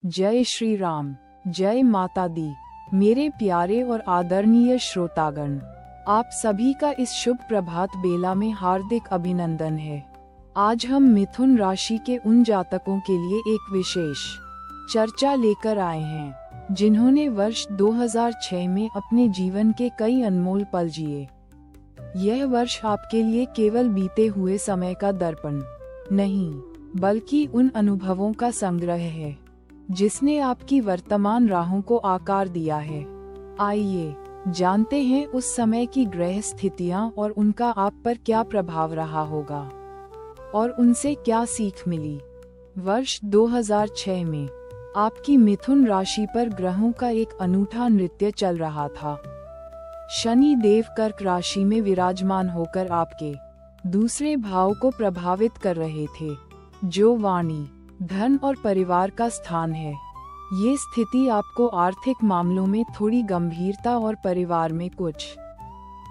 जय श्री राम, जय माता दी। मेरे प्यारे और आदरणीय श्रोतागण, आप सभी का इस शुभ प्रभात बेला में हार्दिक अभिनंदन है। आज हम मिथुन राशि के उन जातकों के लिए एक विशेष चर्चा लेकर आए हैं जिन्होंने वर्ष 2006 में अपने जीवन के कई अनमोल पल जिए। यह वर्ष आपके लिए केवल बीते हुए समय का दर्पण नहीं, बल्कि उन अनुभवों का संग्रह है जिसने आपकी वर्तमान राहों को आकार दिया है। आइए जानते हैं उस समय की ग्रह स्थितियां और उनका आप पर क्या प्रभाव रहा होगा और उनसे क्या सीख मिली। वर्ष 2006 में आपकी मिथुन राशि पर ग्रहों का एक अनूठा नृत्य चल रहा था। शनि देव कर्क राशि में विराजमान होकर आपके दूसरे भाव को प्रभावित कर रहे थे, जो वाणी, धन और परिवार का स्थान है। ये स्थिति आपको आर्थिक मामलों में थोड़ी गंभीरता और परिवार में कुछ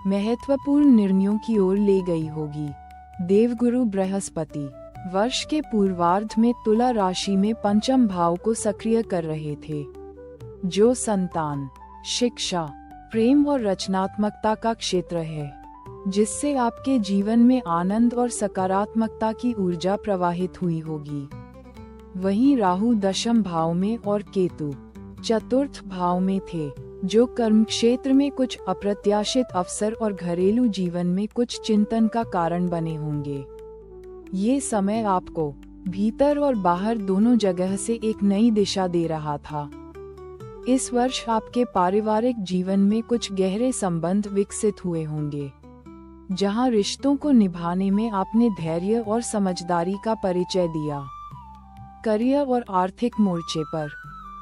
महत्वपूर्ण निर्णयों की ओर ले गई होगी। देवगुरु बृहस्पति वर्ष के पूर्वार्ध में तुला राशि में पंचम भाव को सक्रिय कर रहे थे, जो संतान, शिक्षा, प्रेम और रचनात्मकता का क्षेत्र है, जिससे आपके जीवन में आनंद और सकारात्मकता की ऊर्जा प्रवाहित हुई होगी। वहीं राहु दशम भाव में और केतु चतुर्थ भाव में थे, जो कर्म क्षेत्र में कुछ अप्रत्याशित अवसर और घरेलू जीवन में कुछ चिंतन का कारण बने होंगे। ये समय आपको भीतर और बाहर दोनों जगह से एक नई दिशा दे रहा था। इस वर्ष आपके पारिवारिक जीवन में कुछ गहरे संबंध विकसित हुए होंगे, जहां रिश्तों को निभाने में आपने धैर्य और समझदारी का परिचय दिया। करियर और आर्थिक मोर्चे पर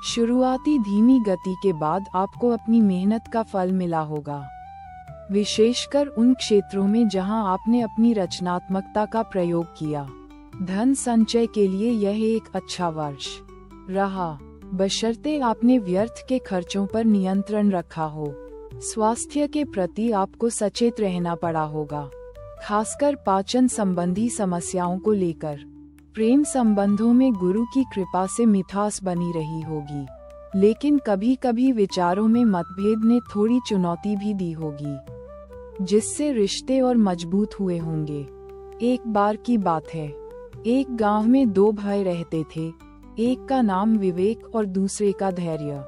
शुरुआती धीमी गति के बाद आपको अपनी मेहनत का फल मिला होगा, विशेषकर उन क्षेत्रों में जहां आपने अपनी रचनात्मकता का प्रयोग किया। धन संचय के लिए यह एक अच्छा वर्ष रहा, बशर्ते आपने व्यर्थ के खर्चों पर नियंत्रण रखा हो। स्वास्थ्य के प्रति आपको सचेत रहना पड़ा होगा, खासकर पाचन संबंधी समस्याओं को लेकर। प्रेम संबंधों में गुरु की कृपा से मिठास बनी रही होगी, लेकिन कभी कभी विचारों में मतभेद ने थोड़ी चुनौती भी दी होगी, जिससे रिश्ते और मजबूत हुए होंगे। एक बार की बात है, एक गांव में दो भाई रहते थे। एक का नाम विवेक और दूसरे का धैर्य।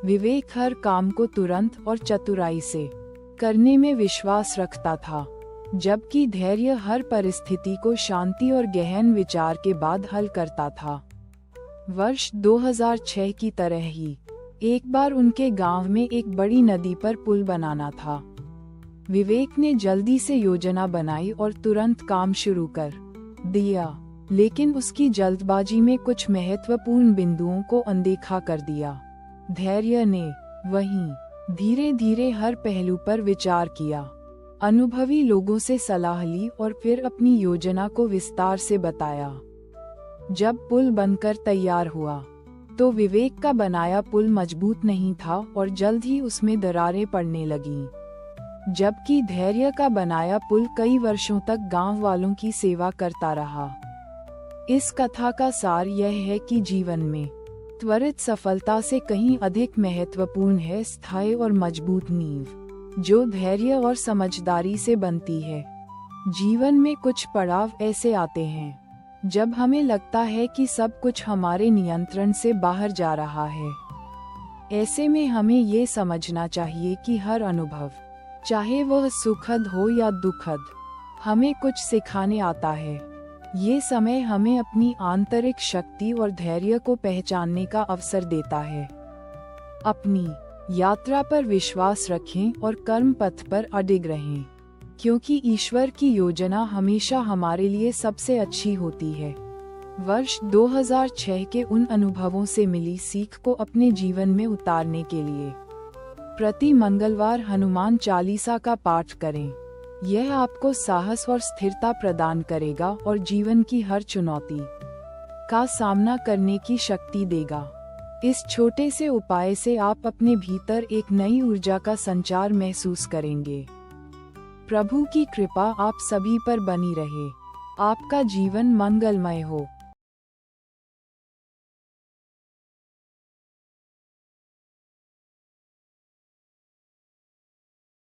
विवेक हर काम को तुरंत और चतुराई से करने में विश्वास रखता था, जबकि धैर्य हर परिस्थिति को शांति और गहन विचार के बाद हल करता था। वर्ष 2006 की तरह ही एक बार उनके गांव में एक बड़ी नदी पर पुल बनाना था। विवेक ने जल्दी से योजना बनाई और तुरंत काम शुरू कर दिया, लेकिन उसकी जल्दबाजी में कुछ महत्वपूर्ण बिंदुओं को अनदेखा कर दिया। धैर्य ने वहीं धीरे धीरे हर पहलू पर विचार किया, अनुभवी लोगों से सलाह ली और फिर अपनी योजना को विस्तार से बताया। जब पुल बनकर तैयार हुआ, तो विवेक का बनाया पुल मजबूत नहीं था और जल्द ही उसमें दरारें पड़ने लगीं, जबकि धैर्य का बनाया पुल कई वर्षों तक गांव वालों की सेवा करता रहा। इस कथा का सार यह है कि जीवन में त्वरित सफलता से कहीं अधिक महत्वपूर्ण है स्थायी और मजबूत नींव, जो धैर्य और समझदारी से बनती है। जीवन में कुछ पड़ाव ऐसे आते हैं जब हमें लगता है कि सब कुछ हमारे नियंत्रण से बाहर जा रहा है। ऐसे में हमें ये समझना चाहिए कि हर अनुभव, चाहे वह सुखद हो या दुखद, हमें कुछ सिखाने आता है। ये समय हमें अपनी आंतरिक शक्ति और धैर्य को पहचानने का अवसर देता है। अपनी यात्रा पर विश्वास रखें और कर्म पथ पर अडिग रहें, क्योंकि ईश्वर की योजना हमेशा हमारे लिए सबसे अच्छी होती है। वर्ष 2006 के उन अनुभवों से मिली सीख को अपने जीवन में उतारने के लिए प्रति मंगलवार हनुमान चालीसा का पाठ करें। यह आपको साहस और स्थिरता प्रदान करेगा और जीवन की हर चुनौती का सामना करने की शक्ति देगा। इस छोटे से उपाय से आप अपने भीतर एक नई ऊर्जा का संचार महसूस करेंगे। प्रभु की कृपा आप सभी पर बनी रहे। आपका जीवन मंगलमय हो।